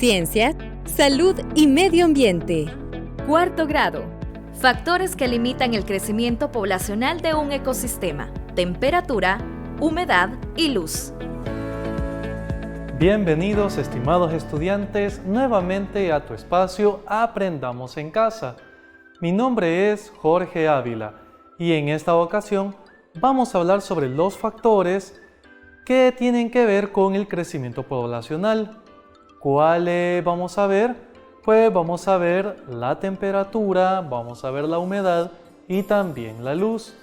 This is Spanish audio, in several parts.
Ciencia, salud y medio ambiente. Cuarto grado. Factores que limitan el crecimiento poblacional de un ecosistema: temperatura, humedad y luz. Bienvenidos, estimados estudiantes, nuevamente a tu espacio Aprendamos en Casa. Mi nombre es Jorge Ávila y en esta ocasión vamos a hablar sobre los factores que tienen que ver con el crecimiento poblacional. ¿Cuáles vamos a ver? Pues vamos a ver la temperatura, vamos a ver la humedad y también la luz.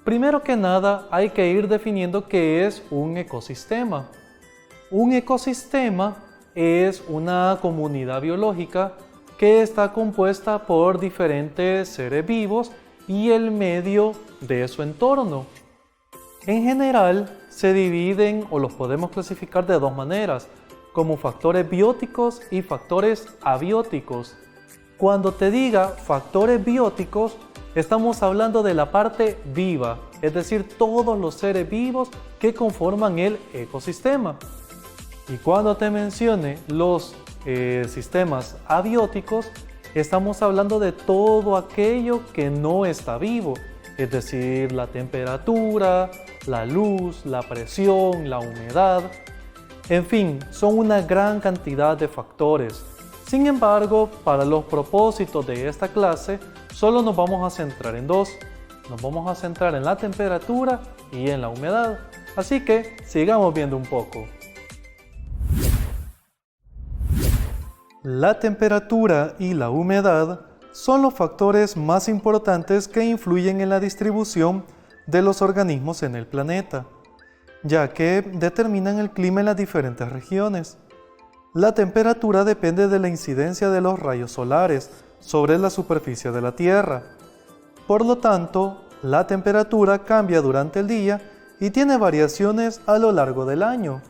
Primero que nada, hay que ir definiendo qué es un ecosistema. Un ecosistema es una comunidad biológica que está compuesta por diferentes seres vivos y el medio de su entorno. En general, se dividen o los podemos clasificar de dos maneras, como factores bióticos y factores abióticos. Cuando te diga factores bióticos, estamos hablando de la parte viva, es decir, todos los seres vivos que conforman el ecosistema. Y cuando te mencione los sistemas abióticos, estamos hablando de todo aquello que no está vivo, es decir, la temperatura, la luz, la presión, la humedad. En fin, son una gran cantidad de factores. Sin embargo, para los propósitos de esta clase, solo nos vamos a centrar en dos. Nos vamos a centrar en la temperatura y en la humedad. Así que sigamos viendo un poco. La temperatura y la humedad son los factores más importantes que influyen en la distribución de los organismos en el planeta, ya que determinan el clima en las diferentes regiones. La temperatura depende de la incidencia de los rayos solares sobre la superficie de la Tierra. Por lo tanto, la temperatura cambia durante el día y tiene variaciones a lo largo del año.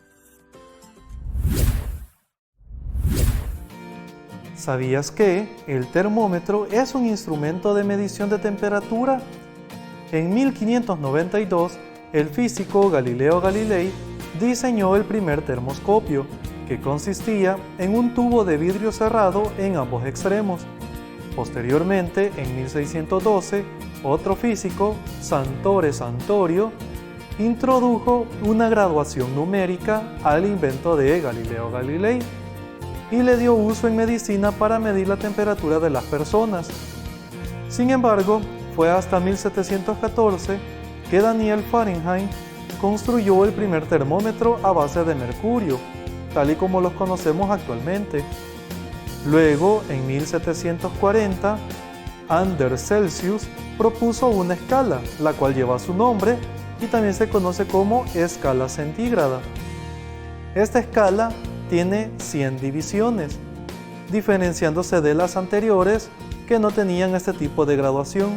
¿Sabías que el termómetro es un instrumento de medición de temperatura? En 1592, el físico Galileo Galilei diseñó el primer termoscopio, que consistía en un tubo de vidrio cerrado en ambos extremos. Posteriormente, en 1612, otro físico, Santore Santorio, introdujo una graduación numérica al invento de Galileo Galilei y le dio uso en medicina para medir la temperatura de las personas. Sin embargo, fue hasta 1714 que Daniel Fahrenheit construyó el primer termómetro a base de mercurio, tal y como los conocemos actualmente. Luego, en 1740, Anders Celsius propuso una escala, la cual lleva su nombre y también se conoce como escala centígrada. Esta escala tiene 100 divisiones, diferenciándose de las anteriores que no tenían este tipo de graduación.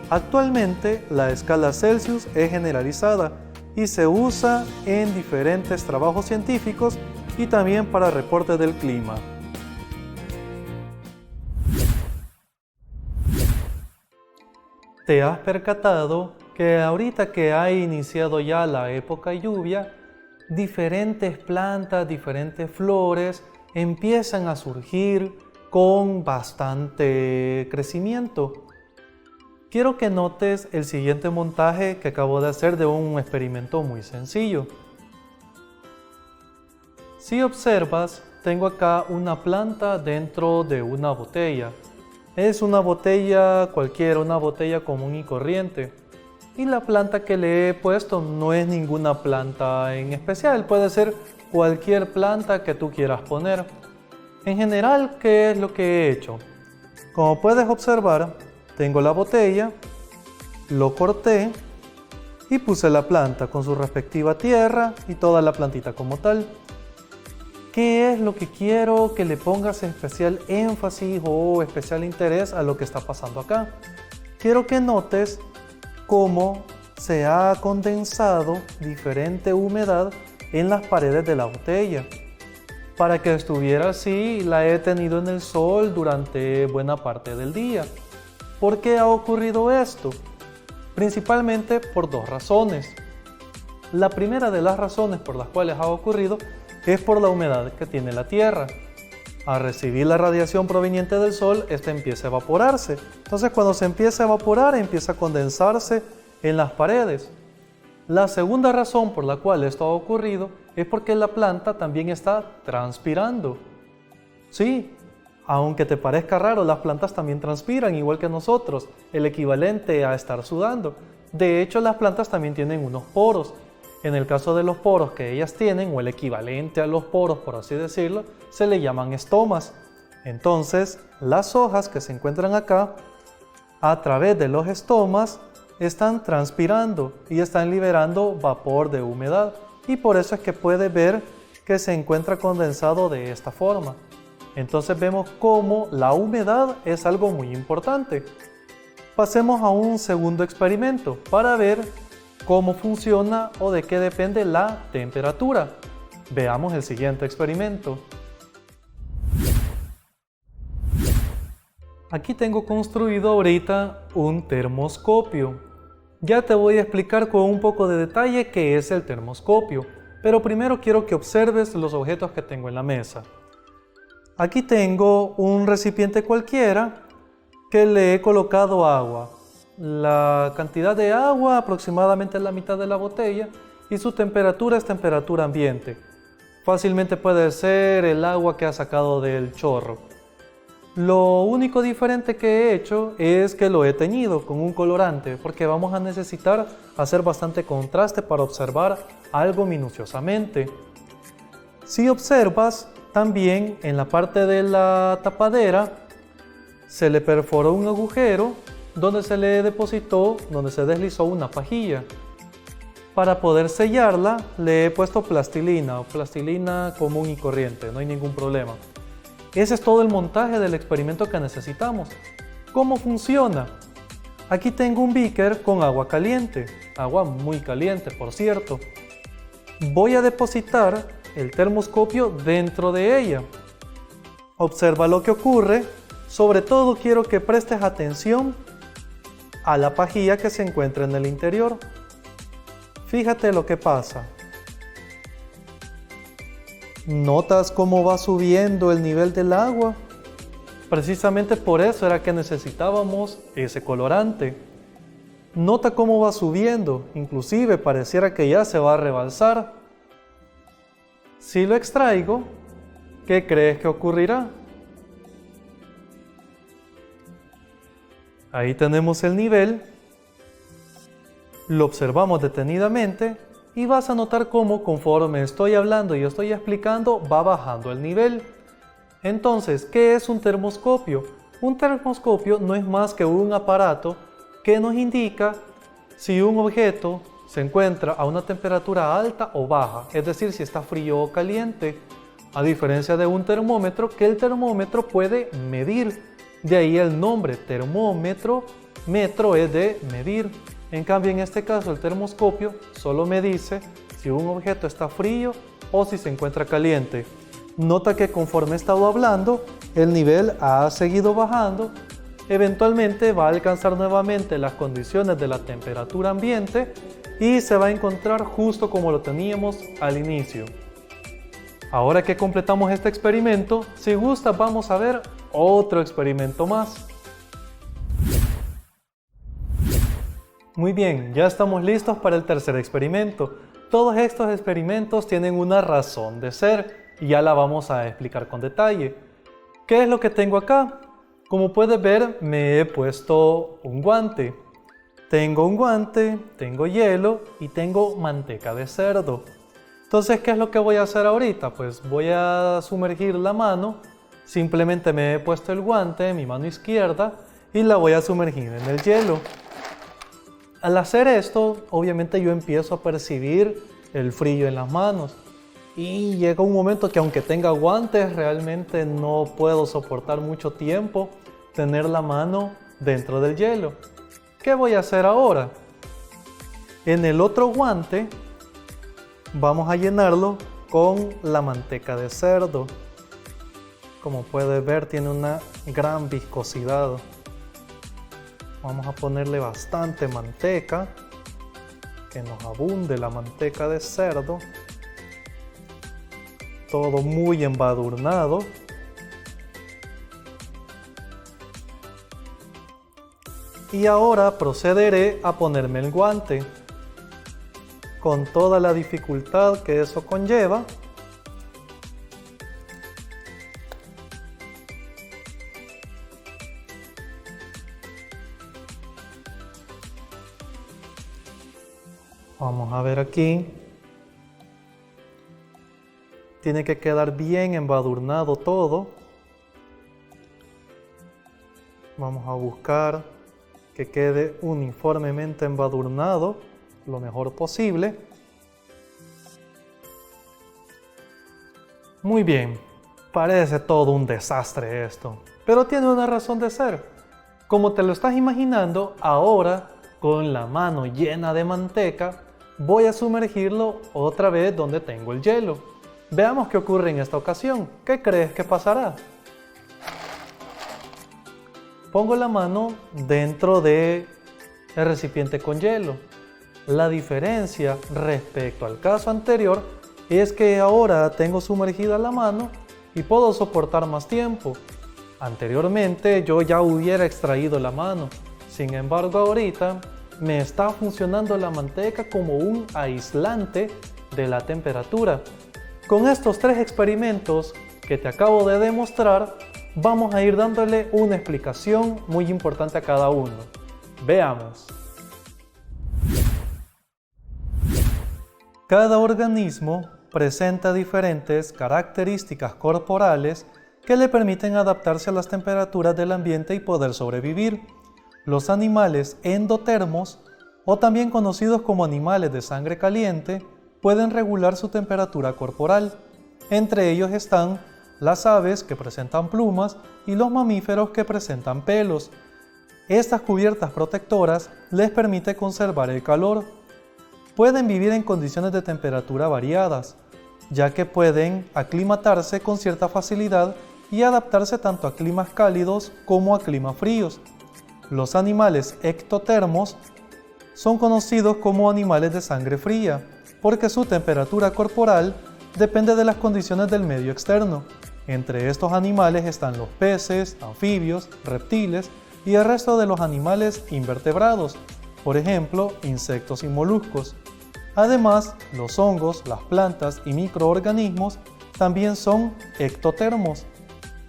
Actualmente, la escala Celsius es generalizada y se usa en diferentes trabajos científicos y también para reportes del clima. ¿Te has percatado que ahorita que ha iniciado ya la época de lluvia, diferentes plantas, diferentes flores empiezan a surgir con bastante crecimiento? Quiero que notes el siguiente montaje que acabo de hacer de un experimento muy sencillo. Si observas, tengo acá una planta dentro de una botella. Es una botella cualquiera, una botella común y corriente. Y la planta que le he puesto no es ninguna planta en especial, puede ser cualquier planta que tú quieras poner. En general, ¿qué es lo que he hecho? Como puedes observar, tengo la botella, lo corté y puse la planta con su respectiva tierra y toda la plantita como tal. ¿Qué es lo que quiero que le pongas especial énfasis o especial interés a lo que está pasando acá? Quiero que notes cómo se ha condensado diferente humedad en las paredes de la botella. Para que estuviera así, la he tenido en el sol durante buena parte del día. ¿Por qué ha ocurrido esto? Principalmente por dos razones. La primera de las razones por las cuales ha ocurrido es por la humedad que tiene la tierra. a recibir la radiación proveniente del sol, esta empieza a evaporarse. Entonces cuando se empieza a evaporar, empieza a condensarse en las paredes. La segunda razón por la cual esto ha ocurrido es porque la planta también está transpirando. Sí, aunque te parezca raro, las plantas también transpiran igual que nosotros, el equivalente a estar sudando. De hecho, las plantas también tienen unos poros. En el caso de los poros que ellas tienen, o el equivalente a los poros, por así decirlo, se le llaman estomas. Entonces, las hojas que se encuentran acá, a través de los estomas, están transpirando y están liberando vapor de humedad. Y por eso es que puedes ver que se encuentra condensado de esta forma. Entonces vemos cómo la humedad es algo muy importante. Pasemos a un segundo experimento para ver cómo funciona o de qué depende la temperatura. Veamos el siguiente experimento. Aquí tengo construido ahorita un termoscopio. Ya te voy a explicar con un poco de detalle qué es el termoscopio, pero primero quiero que observes los objetos que tengo en la mesa. Aquí tengo un recipiente cualquiera que le he colocado agua. La cantidad de agua aproximadamente es la mitad de la botella y su temperatura es temperatura ambiente. Fácilmente puede ser el agua que ha sacado del chorro. Lo único diferente que he hecho es que lo he teñido con un colorante porque vamos a necesitar hacer bastante contraste para observar algo minuciosamente. Si observas, también en la parte de la tapadera se le perforó un agujero donde se le depositó, donde se deslizó una pajilla. Para poder sellarla le he puesto plastilina o plastilina común y corriente, no hay ningún problema. Ese es todo el montaje del experimento que necesitamos. ¿Cómo funciona? Aquí tengo un beaker con agua caliente, agua muy caliente por cierto. Voy a depositar el termoscopio dentro de ella. Observa lo que ocurre, sobre todo quiero que prestes atención a la pajilla que se encuentra en el interior. Fíjate lo que pasa. ¿Notas cómo va subiendo el nivel del agua? Precisamente por eso era que necesitábamos ese colorante. Nota cómo va subiendo, inclusive pareciera que ya se va a rebalsar. Si lo extraigo, ¿qué crees que ocurrirá? Ahí tenemos el nivel, lo observamos detenidamente y vas a notar cómo conforme estoy hablando y estoy explicando va bajando el nivel. Entonces, ¿qué es un termoscopio? Un termoscopio no es más que un aparato que nos indica si un objeto se encuentra a una temperatura alta o baja, es decir, si está frío o caliente, a diferencia de un termómetro que el termómetro puede medir. De ahí el nombre termómetro, metro es de medir. En cambio, en este caso, el termoscopio solo me dice si un objeto está frío o si se encuentra caliente. Nota que conforme he estado hablando, el nivel ha seguido bajando. Eventualmente va a alcanzar nuevamente las condiciones de la temperatura ambiente y se va a encontrar justo como lo teníamos al inicio. Ahora que completamos este experimento, si gusta vamos a ver otro experimento más. Muy bien, ya estamos listos para el tercer experimento. Todos estos experimentos tienen una razón de ser y ya la vamos a explicar con detalle. ¿Qué es lo que tengo acá? Como puedes ver, me he puesto un guante. Tengo un guante, tengo hielo y tengo manteca de cerdo. Entonces, ¿qué es lo que voy a hacer ahorita? Pues voy a sumergir la mano. Simplemente me he puesto el guante en mi mano izquierda y la voy a sumergir en el hielo. Al hacer esto, obviamente yo empiezo a percibir el frío en las manos. Y llega un momento que aunque tenga guantes, realmente no puedo soportar mucho tiempo tener la mano dentro del hielo. ¿Qué voy a hacer ahora? En el otro guante vamos a llenarlo con la manteca de cerdo. Como puedes ver, tiene una gran viscosidad. Vamos a ponerle bastante manteca, que nos abunde la manteca de cerdo. Todo muy embadurnado. Y ahora procederé a ponerme el guante, con toda la dificultad que eso conlleva. Vamos a ver aquí. Tiene que quedar bien embadurnado todo. Vamos a buscar que quede uniformemente embadurnado lo mejor posible. Muy bien, parece todo un desastre esto, pero tiene una razón de ser. Como te lo estás imaginando, ahora con la mano llena de manteca voy a sumergirlo otra vez donde tengo el hielo. Veamos qué ocurre en esta ocasión. ¿Qué crees que pasará? Pongo la mano dentro del recipiente con hielo. La diferencia respecto al caso anterior es que ahora tengo sumergida la mano y puedo soportar más tiempo. Anteriormente yo ya hubiera extraído la mano. Sin embargo, ahorita me está funcionando la manteca como un aislante de la temperatura. Con estos 3 experimentos que te acabo de demostrar, vamos a ir dándole una explicación muy importante a cada uno. Veamos. Cada organismo presenta diferentes características corporales que le permiten adaptarse a las temperaturas del ambiente y poder sobrevivir. Los animales endotermos, o también conocidos como animales de sangre caliente, pueden regular su temperatura corporal. Entre ellos están las aves, que presentan plumas, y los mamíferos, que presentan pelos. Estas cubiertas protectoras les permiten conservar el calor. Pueden vivir en condiciones de temperatura variadas, ya que pueden aclimatarse con cierta facilidad y adaptarse tanto a climas cálidos como a climas fríos. Los animales ectotermos son conocidos como animales de sangre fría, porque su temperatura corporal depende de las condiciones del medio externo. Entre estos animales están los peces, anfibios, reptiles y el resto de los animales invertebrados, por ejemplo, insectos y moluscos. Además, los hongos, las plantas y microorganismos también son ectotermos.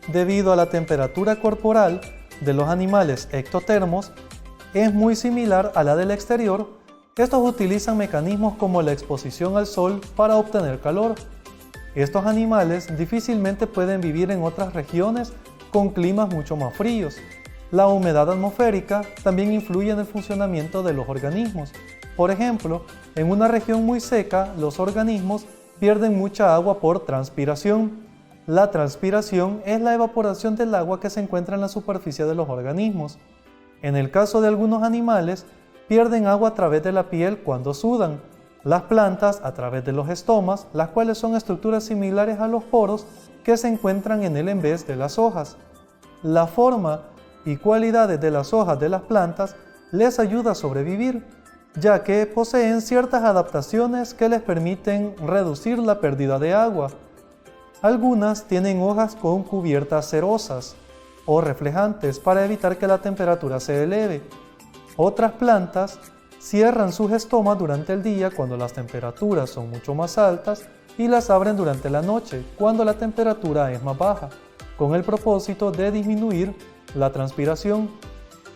Debido a la temperatura corporal de los animales ectotermos es muy similar a la del exterior, estos utilizan mecanismos como la exposición al sol para obtener calor. Estos animales difícilmente pueden vivir en otras regiones con climas mucho más fríos. La humedad atmosférica también influye en el funcionamiento de los organismos. Por ejemplo, en una región muy seca, los organismos pierden mucha agua por transpiración. La transpiración es la evaporación del agua que se encuentra en la superficie de los organismos. En el caso de algunos animales, pierden agua a través de la piel cuando sudan. Las plantas a través de los estomas, las cuales son estructuras similares a los poros que se encuentran en el envés de las hojas. La forma y cualidades de las hojas de las plantas les ayuda a sobrevivir, ya que poseen ciertas adaptaciones que les permiten reducir la pérdida de agua. Algunas tienen hojas con cubiertas cerosas o reflejantes para evitar que la temperatura se eleve. Otras plantas cierran sus estomas durante el día cuando las temperaturas son mucho más altas y las abren durante la noche cuando la temperatura es más baja, con el propósito de disminuir la transpiración.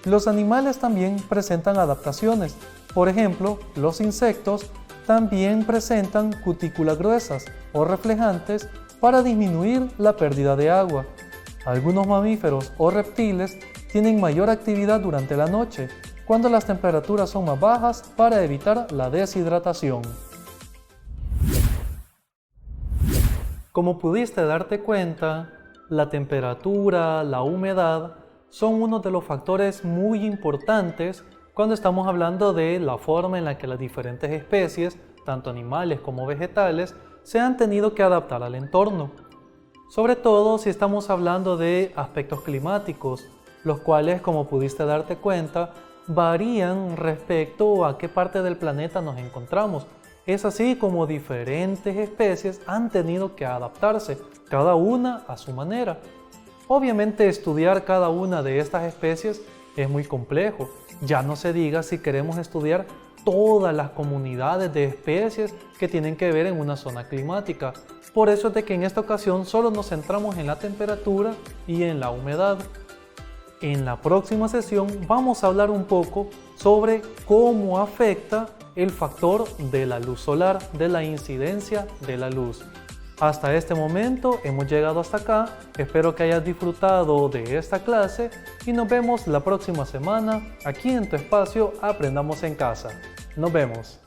Los animales también presentan adaptaciones. Por ejemplo, los insectos también presentan cutículas gruesas o reflejantes para disminuir la pérdida de agua. Algunos mamíferos o reptiles tienen mayor actividad durante la noche, cuando las temperaturas son más bajas, para evitar la deshidratación. Como pudiste darte cuenta, la temperatura, la humedad son uno de los factores muy importantes cuando estamos hablando de la forma en la que las diferentes especies, tanto animales como vegetales, se han tenido que adaptar al entorno. Sobre todo si estamos hablando de aspectos climáticos, los cuales, como pudiste darte cuenta, varían respecto a qué parte del planeta nos encontramos. Es así como diferentes especies han tenido que adaptarse, cada una a su manera. Obviamente estudiar cada una de estas especies es muy complejo. Ya no se diga si queremos estudiar todas las comunidades de especies que tienen que ver en una zona climática. Por eso es de que en esta ocasión solo nos centramos en la temperatura y en la humedad. En la próxima sesión vamos a hablar un poco sobre cómo afecta el factor de la luz solar, de la incidencia de la luz. Hasta este momento hemos llegado hasta acá, espero que hayas disfrutado de esta clase y nos vemos la próxima semana aquí en tu espacio Aprendamos en Casa. Nos vemos.